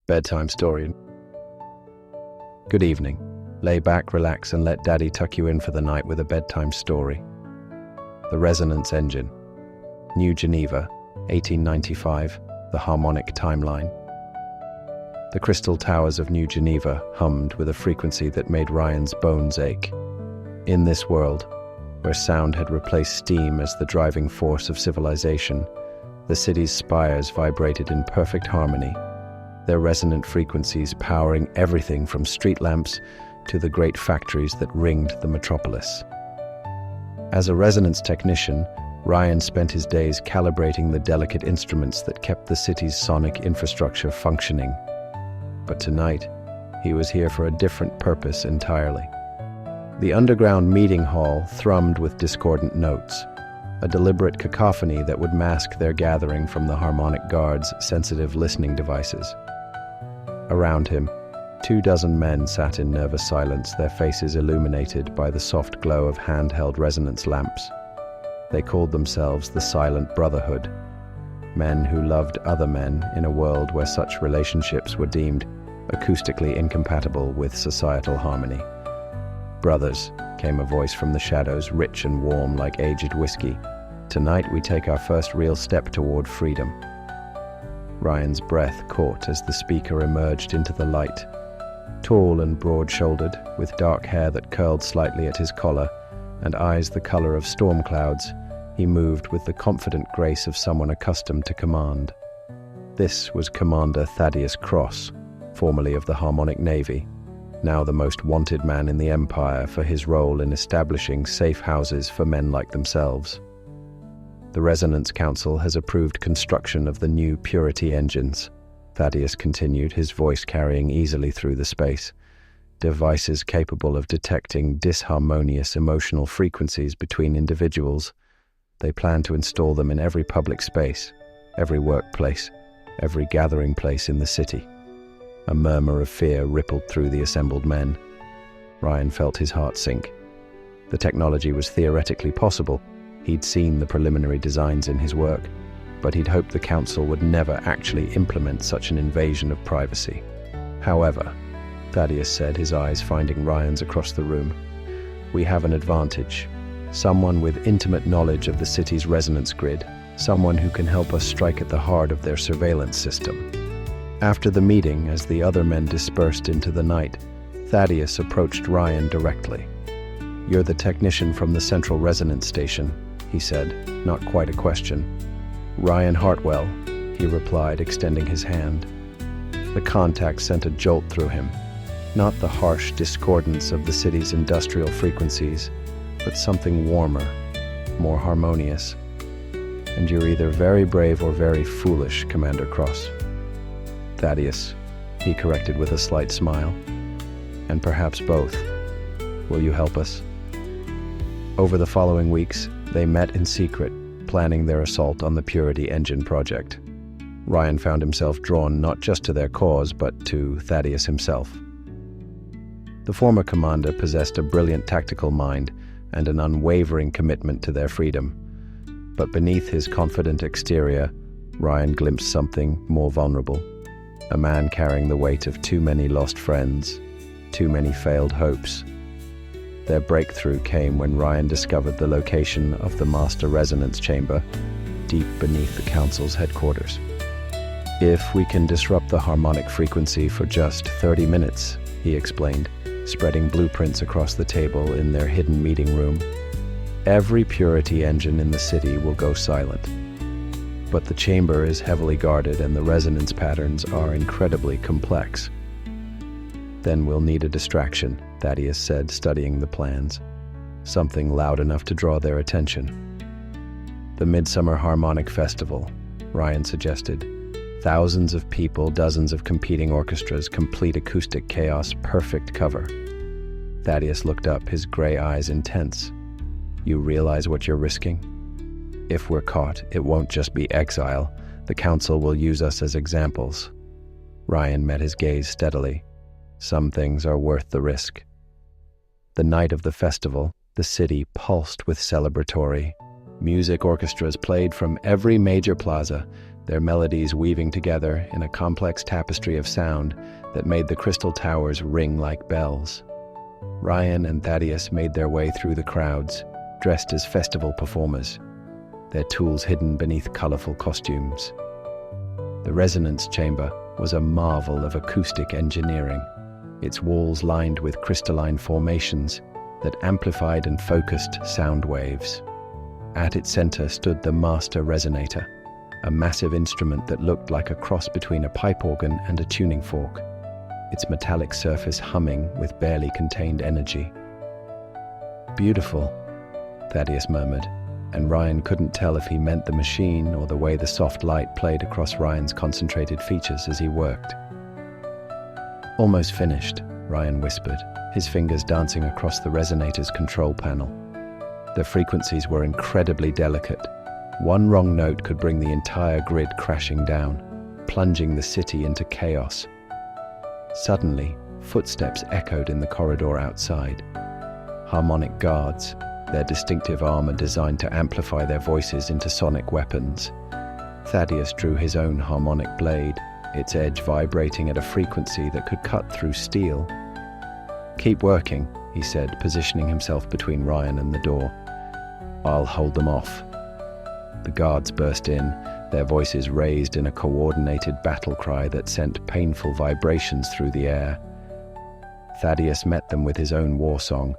Bedtime story. Good evening. Lay back, relax, and let Daddy tuck you in for the night with a bedtime story. The Resonance Engine. New Geneva, 1895, the harmonic timeline. The crystal towers of New Geneva hummed with a frequency that made Ryan's bones ache. In this world, where sound had replaced steam as the driving force of civilization, the city's spires vibrated in perfect harmony, their resonant frequencies powering everything from street lamps to the great factories that ringed the metropolis. As a resonance technician, Ryan spent his days calibrating the delicate instruments that kept the city's sonic infrastructure functioning. But tonight, he was here for a different purpose entirely. The underground meeting hall thrummed with discordant notes, a deliberate cacophony that would mask their gathering from the harmonic guard's sensitive listening devices. Around him, 24 men sat in nervous silence, their faces illuminated by the soft glow of handheld resonance lamps. They called themselves the Silent Brotherhood, men who loved other men in a world where such relationships were deemed acoustically incompatible with societal harmony. "Brothers," came a voice from the shadows, rich and warm like aged whiskey. "Tonight we take our first real step toward freedom." Ryan's breath caught as the speaker emerged into the light. Tall and broad-shouldered, with dark hair that curled slightly at his collar and eyes the color of storm clouds, he moved with the confident grace of someone accustomed to command. This was Commander Thaddeus Cross, formerly of the Harmonic Navy, now the most wanted man in the Empire for his role in establishing safe houses for men like themselves. "The Resonance Council has approved construction of the new Purity engines," Thaddeus continued, his voice carrying easily through the space. "Devices capable of detecting disharmonious emotional frequencies between individuals. They plan to install them in every public space, every workplace, every gathering place in the city." A murmur of fear rippled through the assembled men. Ryan felt his heart sink. The technology was theoretically possible. He'd seen the preliminary designs in his work, but he'd hoped the council would never actually implement such an invasion of privacy. "However," Thaddeus said, his eyes finding Ryan's across the room, "we have an advantage. Someone with intimate knowledge of the city's resonance grid, someone who can help us strike at the heart of their surveillance system." After the meeting, as the other men dispersed into the night, Thaddeus approached Ryan directly. "You're the technician from the Central Resonance Station," he said, not quite a question. "Ryan Hartwell," he replied, extending his hand. The contact sent a jolt through him, not the harsh discordance of the city's industrial frequencies, but something warmer, more harmonious. "And you're either very brave or very foolish, Commander Cross." "Thaddeus," he corrected with a slight smile. "And perhaps both. Will you help us?" Over the following weeks, they met in secret, planning their assault on the Purity Engine project. Ryan found himself drawn not just to their cause, but to Thaddeus himself. The former commander possessed a brilliant tactical mind and an unwavering commitment to their freedom. But beneath his confident exterior, Ryan glimpsed something more vulnerable. A man carrying the weight of too many lost friends, too many failed hopes. Their breakthrough came when Ryan discovered the location of the Master Resonance Chamber, deep beneath the Council's headquarters. "If we can disrupt the harmonic frequency for just 30 minutes, he explained, spreading blueprints across the table in their hidden meeting room, "every Purity engine in the city will go silent. But the chamber is heavily guarded and the resonance patterns are incredibly complex." "Then we'll need a distraction," Thaddeus said, studying the plans. "Something loud enough to draw their attention." "The Midsummer Harmonic Festival," Ryan suggested. "Thousands of people, dozens of competing orchestras, complete acoustic chaos, perfect cover." Thaddeus looked up, his gray eyes intense. "You realize what you're risking? If we're caught, it won't just be exile. The Council will use us as examples." Ryan met his gaze steadily. "Some things are worth the risk." The night of the festival, the city pulsed with celebratory Music orchestras played from every major plaza, their melodies weaving together in a complex tapestry of sound that made the crystal towers ring like bells. Ryan and Thaddeus made their way through the crowds, dressed as festival performers, their tools hidden beneath colorful costumes. The resonance chamber was a marvel of acoustic engineering, its walls lined with crystalline formations that amplified and focused sound waves. At its center stood the master resonator, a massive instrument that looked like a cross between a pipe organ and a tuning fork, its metallic surface humming with barely contained energy. "Beautiful," Thaddeus murmured, and Ryan couldn't tell if he meant the machine or the way the soft light played across Ryan's concentrated features as he worked. "Almost finished," Ryan whispered, his fingers dancing across the resonator's control panel. The frequencies were incredibly delicate. One wrong note could bring the entire grid crashing down, plunging the city into chaos. Suddenly, footsteps echoed in the corridor outside. Harmonic guards, their distinctive armor designed to amplify their voices into sonic weapons. Thaddeus drew his own harmonic blade, its edge vibrating at a frequency that could cut through steel. "Keep working," he said, positioning himself between Ryan and the door. "I'll hold them off." The guards burst in, their voices raised in a coordinated battle cry that sent painful vibrations through the air. Thaddeus met them with his own war song,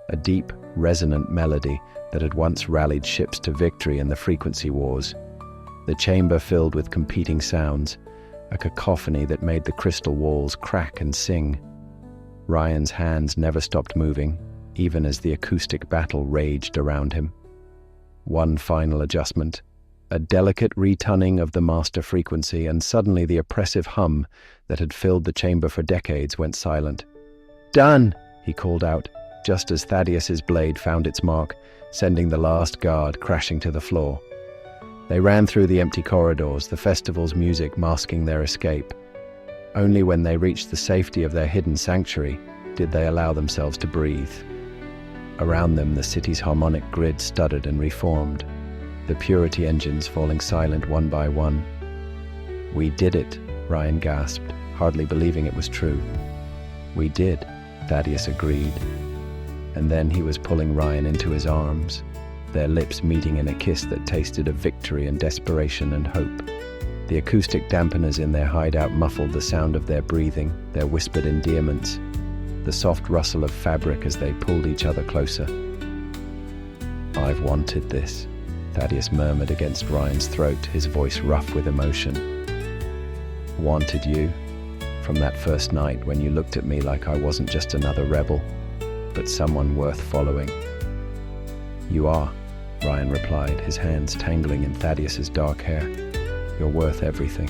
a deep, resonant melody that had once rallied ships to victory in the frequency wars. The chamber filled with competing sounds, a cacophony that made the crystal walls crack and sing. Ryan's hands never stopped moving, even as the acoustic battle raged around him. One final adjustment, a delicate retuning of the master frequency, and suddenly the oppressive hum that had filled the chamber for decades went silent. "Done!" he called out, just as Thaddeus's blade found its mark, sending the last guard crashing to the floor. They ran through the empty corridors, the festival's music masking their escape. Only when they reached the safety of their hidden sanctuary did they allow themselves to breathe. Around them, the city's harmonic grid stuttered and reformed, the purity engines falling silent one by one. "We did it," Ryan gasped, hardly believing it was true. "We did," Thaddeus agreed. And then he was pulling Ryan into his arms, their lips meeting in a kiss that tasted of victory and desperation and hope. The acoustic dampeners in their hideout muffled the sound of their breathing, their whispered endearments, the soft rustle of fabric as they pulled each other closer. "I've wanted this," Thaddeus murmured against Ryan's throat, his voice rough with emotion. "Wanted you, from that first night when you looked at me like I wasn't just another rebel, but someone worth following." "You are," Ryan replied, his hands tangling in Thaddeus's dark hair. "You're worth everything."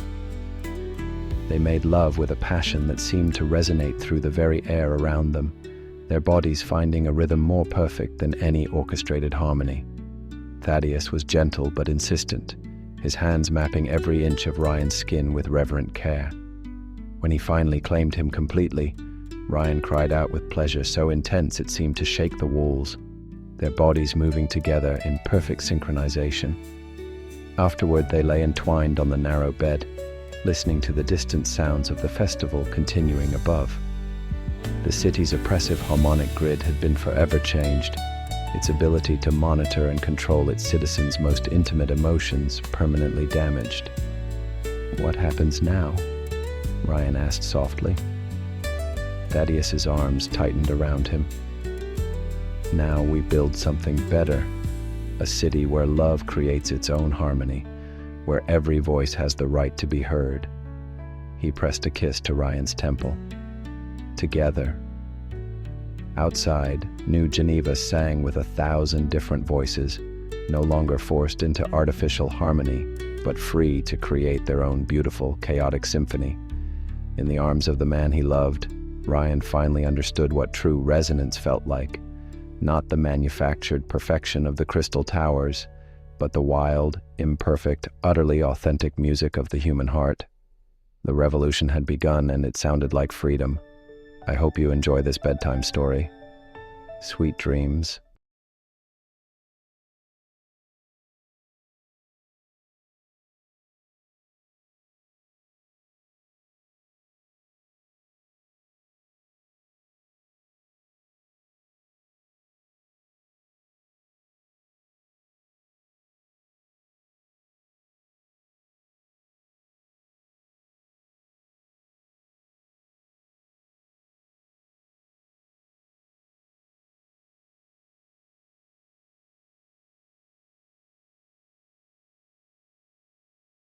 They made love with a passion that seemed to resonate through the very air around them, their bodies finding a rhythm more perfect than any orchestrated harmony. Thaddeus was gentle but insistent, his hands mapping every inch of Ryan's skin with reverent care. When he finally claimed him completely, Ryan cried out with pleasure so intense it seemed to shake the walls, their bodies moving together in perfect synchronization. Afterward, they lay entwined on the narrow bed, listening to the distant sounds of the festival continuing above. The city's oppressive harmonic grid had been forever changed, its ability to monitor and control its citizens' most intimate emotions permanently damaged. "What happens now?" Ryan asked softly. Thaddeus's arms tightened around him. "Now we build something better, a city where love creates its own harmony, where every voice has the right to be heard." He pressed a kiss to Ryan's temple. Together. Outside, New Geneva sang with 1,000 different voices, no longer forced into artificial harmony, but free to create their own beautiful, chaotic symphony. In the arms of the man he loved, Ryan finally understood what true resonance felt like. Not the manufactured perfection of the crystal towers, but the wild, imperfect, utterly authentic music of the human heart. The revolution had begun, and it sounded like freedom. I hope you enjoy this bedtime story. Sweet dreams.